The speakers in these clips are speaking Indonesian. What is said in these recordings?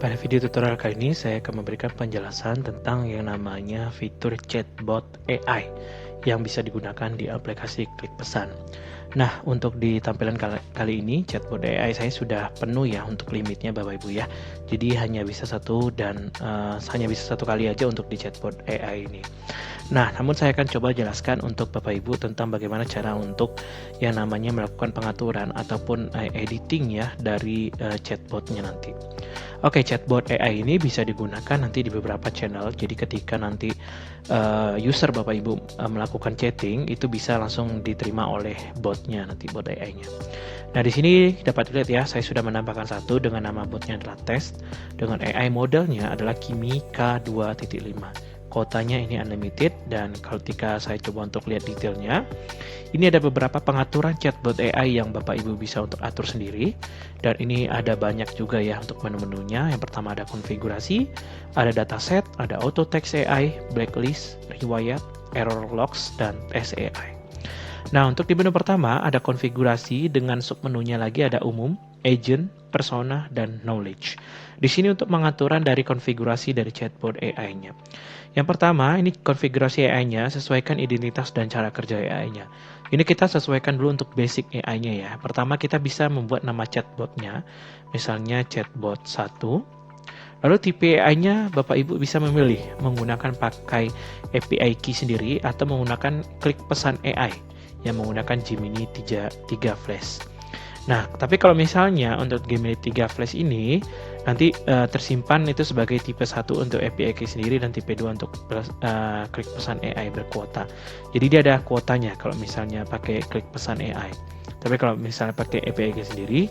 Pada video tutorial kali ini saya akan memberikan penjelasan tentang yang namanya fitur chatbot AI yang bisa digunakan di aplikasi Klik Pesan. Nah, untuk di tampilan kali ini chatbot AI saya sudah penuh ya untuk limitnya Bapak Ibu ya. Jadi hanya bisa satu kali aja untuk di chatbot AI ini. Nah, namun saya akan coba jelaskan untuk Bapak Ibu tentang bagaimana cara untuk yang namanya melakukan pengaturan ataupun editing ya dari chatbotnya nanti. Oke, chatbot AI ini bisa digunakan nanti di beberapa channel. Jadi ketika nanti user Bapak Ibu melakukan chatting, itu bisa langsung diterima oleh botnya nanti, bot AI-nya. Nah, di sini dapat dilihat ya, saya sudah menambahkan satu dengan nama botnya adalah test, dengan AI modelnya adalah Kimi K2.5. Kuotanya ini unlimited, dan ketika saya coba untuk lihat detailnya, ini ada beberapa pengaturan chatbot AI yang Bapak Ibu bisa untuk atur sendiri, dan ini ada banyak juga ya untuk menu-menunya. Yang pertama ada konfigurasi, ada dataset, ada auto text AI, blacklist, riwayat, error logs, dan test AI. Nah, untuk di menu pertama ada konfigurasi, dengan submenunya lagi ada umum, agent, persona, dan knowledge. Di sini untuk pengaturan dari konfigurasi dari chatbot AI-nya. Yang pertama, ini konfigurasi AI-nya, sesuaikan identitas dan cara kerja AI-nya. Ini kita sesuaikan dulu untuk basic AI-nya ya. Pertama, kita bisa membuat nama chatbot-nya, misalnya chatbot 1. Lalu tipe AI-nya Bapak Ibu bisa memilih menggunakan pakai API key sendiri atau menggunakan Klik Pesan AI yang menggunakan Gemini 3 Flash. Nah, tapi kalau misalnya untuk Gemini 3 Flash ini nanti tersimpan itu sebagai tipe 1 untuk API key sendiri dan tipe 2 untuk Klik Pesan AI berkuota. Jadi dia ada kuotanya kalau misalnya pakai Klik Pesan AI. Tapi kalau misalnya pakai API key sendiri,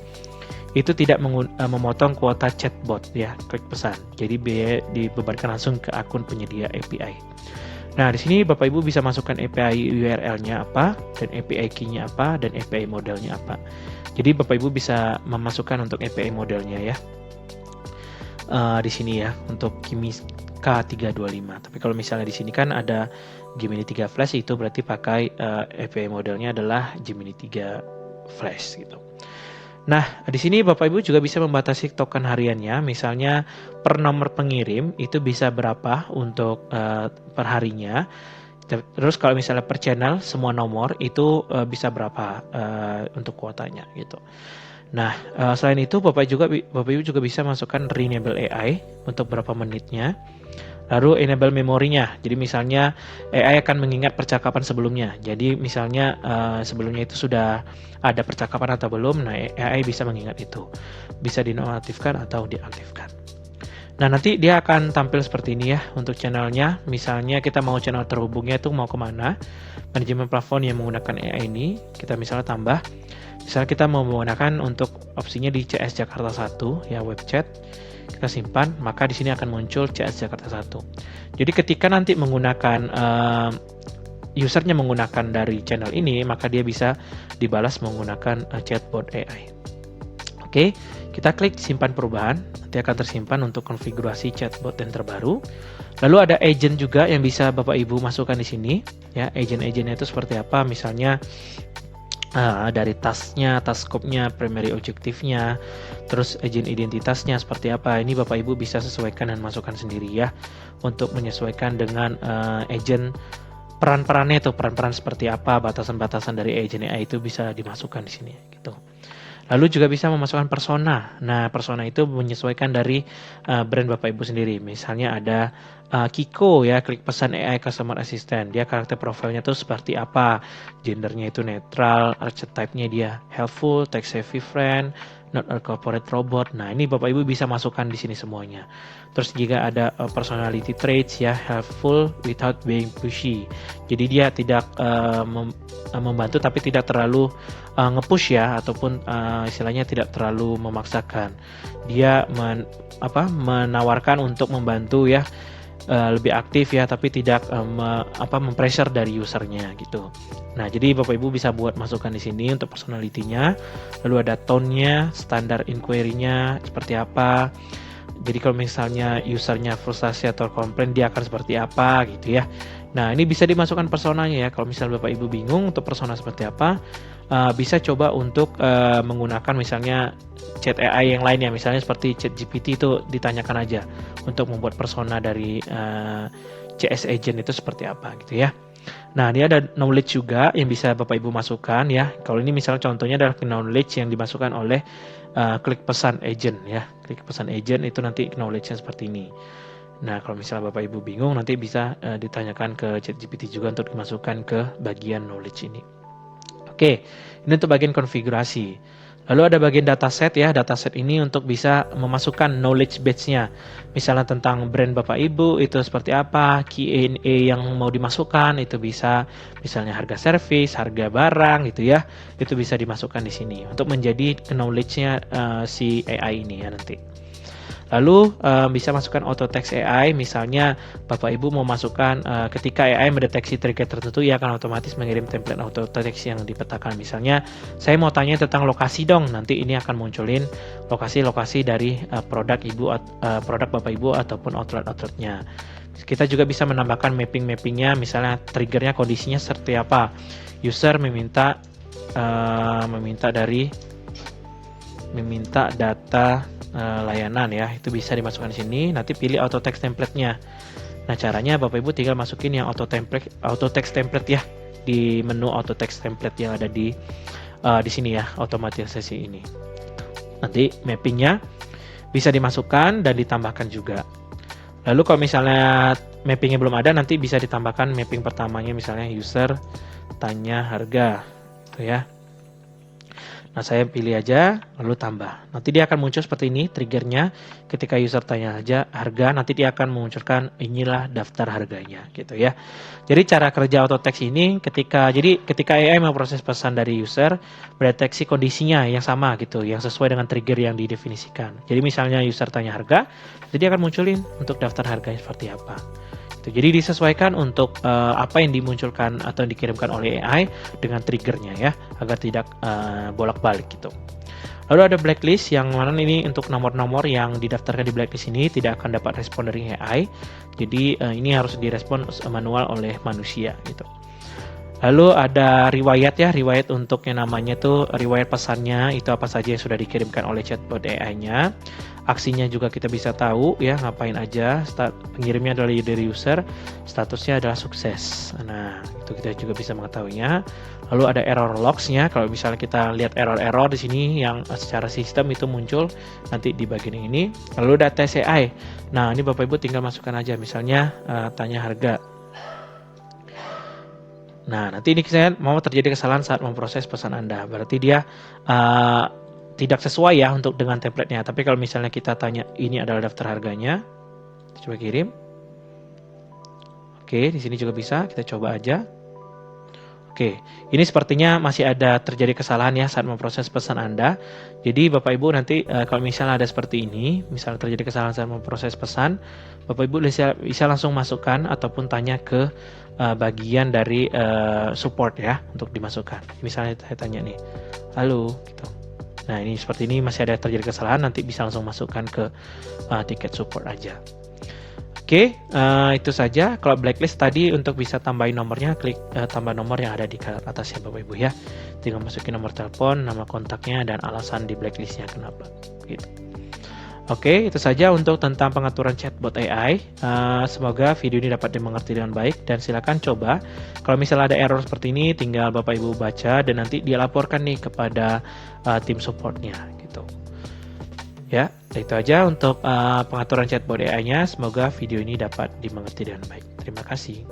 itu tidak memotong kuota chatbot ya, Klik Pesan. Jadi biaya dibebankan langsung ke akun penyedia API. Nah, di sini Bapak Ibu bisa masukkan API URL-nya apa, dan API key-nya apa, dan API modelnya apa. Jadi Bapak Ibu bisa memasukkan untuk API modelnya ya. Di sini ya untuk Kimi K325. Tapi kalau misalnya di sini kan ada Gemini 3 Flash, itu berarti pakai API modelnya adalah Gemini 3 Flash gitu. Nah, di sini Bapak Ibu juga bisa membatasi token hariannya, misalnya per nomor pengirim itu bisa berapa untuk per harinya. Terus kalau misalnya per channel semua nomor itu bisa berapa untuk kuotanya gitu. Nah, selain itu Bapak Ibu juga bisa masukkan renable AI untuk berapa menitnya. Lalu enable memorinya. Jadi misalnya AI akan mengingat percakapan sebelumnya. Jadi misalnya sebelumnya itu sudah ada percakapan atau belum, nah AI bisa mengingat itu. Bisa dinonaktifkan atau diaktifkan. Nah, nanti dia akan tampil seperti ini ya untuk channelnya. Misalnya kita mau channel terhubungnya itu mau kemana. Manajemen plafon yang menggunakan AI ini, kita misalnya tambah. Misalnya kita mau menggunakan untuk opsinya di CS Jakarta 1 ya, web chat. Kita simpan, maka di sini akan muncul CS Jakarta 1. Jadi ketika nanti menggunakan usernya menggunakan dari channel ini, maka dia bisa dibalas menggunakan chatbot AI. Oke, kita klik simpan perubahan, nanti akan tersimpan untuk konfigurasi chatbot yang terbaru. Lalu ada agent juga yang bisa Bapak Ibu masukkan di sini ya. Agent-agentnya itu seperti apa, misalnya dari tasknya, task scope-nya, primary objektifnya, terus agent identitasnya seperti apa. Ini Bapak Ibu bisa sesuaikan dan masukkan sendiri ya, untuk menyesuaikan dengan agent peran-perannya itu, peran-peran seperti apa, batasan-batasan dari agent AI itu bisa dimasukkan di sini gitu. Lalu juga bisa memasukkan persona. Nah, persona itu menyesuaikan dari brand Bapak Ibu sendiri. Misalnya ada Kiko ya, Klik Pesan AI Customer Assistant. Dia karakter profilnya tuh seperti apa? Gendernya itu netral, archetype-nya dia helpful, tech savvy friend, not a corporate robot. Nah, ini Bapak Ibu bisa masukkan di sini semuanya. Terus juga ada personality traits ya, helpful without being pushy. Jadi dia tidak membantu tapi tidak terlalu nge-push ya, ataupun istilahnya tidak terlalu memaksakan. Dia menawarkan untuk membantu ya, lebih aktif ya, tapi tidak mempressure dari usernya gitu. Nah, jadi Bapak Ibu bisa buat masukkan di sini untuk personality-nya. Lalu ada tone-nya, standar inquiry-nya seperti apa. Jadi kalau misalnya usernya frustasi atau komplain, dia akan seperti apa gitu ya. Nah, ini bisa dimasukkan personanya ya. Kalau misalnya Bapak Ibu bingung untuk persona seperti apa, bisa coba untuk menggunakan misalnya chat AI yang lainnya, misalnya seperti ChatGPT itu ditanyakan aja untuk membuat persona dari CS Agent itu seperti apa gitu ya. Nah, ini ada knowledge juga yang bisa Bapak Ibu masukkan ya. Kalau ini misalnya contohnya adalah knowledge yang dimasukkan oleh klik pesan agent ya. Klik pesan agent itu nanti knowledge-nya seperti ini. Nah, kalau misalnya Bapak Ibu bingung nanti bisa ditanyakan ke ChatGPT juga untuk dimasukkan ke bagian knowledge ini. Oke, ini untuk bagian konfigurasi. Lalu ada bagian dataset ya. Dataset ini untuk bisa memasukkan knowledge base-nya. Misalnya tentang brand Bapak Ibu itu seperti apa, Q&A yang mau dimasukkan itu bisa, misalnya harga servis, harga barang gitu ya. Itu bisa dimasukkan di sini untuk menjadi knowledge-nya si AI ini ya nanti. Lalu bisa masukkan auto text AI, misalnya Bapak Ibu mau masukkan ketika AI mendeteksi trigger tertentu, ia akan otomatis mengirim template auto text yang dipetakan. Misalnya saya mau tanya tentang lokasi dong, nanti ini akan munculin lokasi-lokasi dari produk Bapak Ibu ataupun outlet-outletnya. Kita juga bisa menambahkan mapping-mappingnya, misalnya triggernya kondisinya seperti apa. User meminta data layanan ya, itu bisa dimasukkan di sini. Nanti pilih auto text template-nya. Nah, caranya Bapak Ibu tinggal masukin yang auto text template ya di menu auto text template yang ada di sini ya, otomatisasi ini. Nanti mappingnya bisa dimasukkan dan ditambahkan juga. Lalu kalau misalnya mappingnya belum ada, nanti bisa ditambahkan mapping pertamanya, misalnya user tanya harga, gitu ya. Nah, saya pilih aja, lalu tambah. Nanti dia akan muncul seperti ini, triggernya. Ketika user tanya aja harga, nanti dia akan memunculkan inilah daftar harganya, gitu ya. Jadi cara kerja auto text ini, ketika AI memproses pesan dari user, mendeteksi kondisinya yang sama gitu, yang sesuai dengan trigger yang didefinisikan. Jadi misalnya user tanya harga, jadi dia akan munculin untuk daftar harganya seperti apa. Jadi disesuaikan untuk apa yang dimunculkan atau dikirimkan oleh AI dengan triggernya ya, agar tidak bolak-balik gitu. Lalu ada blacklist yang mana ini untuk nomor-nomor yang didaftarkan di blacklist ini tidak akan dapat respon dari AI. Jadi ini harus direspon manual oleh manusia gitu. Lalu ada riwayat ya, riwayat untuk yang namanya tuh riwayat pesannya itu apa saja yang sudah dikirimkan oleh chatbot AI-nya. Aksinya juga kita bisa tahu ya, ngapain aja. Pengirimnya adalah dari user, statusnya adalah sukses. Nah, itu kita juga bisa mengetahuinya. Lalu ada error logs-nya. Kalau misalnya kita lihat error-error di sini yang secara sistem itu muncul nanti di bagian ini. Lalu ada tes AI. Nah, ini Bapak Ibu tinggal masukkan aja, misalnya tanya harga. Nah, nanti ini saya mau terjadi kesalahan saat memproses pesan Anda. Berarti dia tidak sesuai ya untuk dengan template-nya. Tapi kalau misalnya kita tanya ini adalah daftar harganya, coba kirim. Oke, di sini juga bisa, kita coba aja. Oke, ini sepertinya masih ada terjadi kesalahan ya saat memproses pesan Anda. Jadi Bapak Ibu nanti kalau misalnya ada seperti ini, misalnya terjadi kesalahan saat memproses pesan, Bapak Ibu bisa langsung masukkan ataupun tanya ke bagian dari support ya untuk dimasukkan. Misalnya saya tanya nih, halo, gitu. Nah, ini seperti ini masih ada terjadi kesalahan, nanti bisa langsung masukkan ke tiket support aja. Oke, itu saja. Kalau blacklist tadi untuk bisa tambahin nomornya, klik tambah nomor yang ada di atasnya Bapak Ibu ya. Tinggal masukin nomor telepon, nama kontaknya, dan alasan di blacklistnya kenapa. Gitu. Oke, itu saja untuk tentang pengaturan chatbot AI. Semoga video ini dapat dimengerti dengan baik dan silakan coba. Kalau misalnya ada error seperti ini, tinggal Bapak Ibu baca dan nanti dia laporkan nih kepada tim supportnya gitu. Ya, itu aja untuk pengaturan chatbot AI-nya. Semoga video ini dapat dimengerti dengan baik. Terima kasih.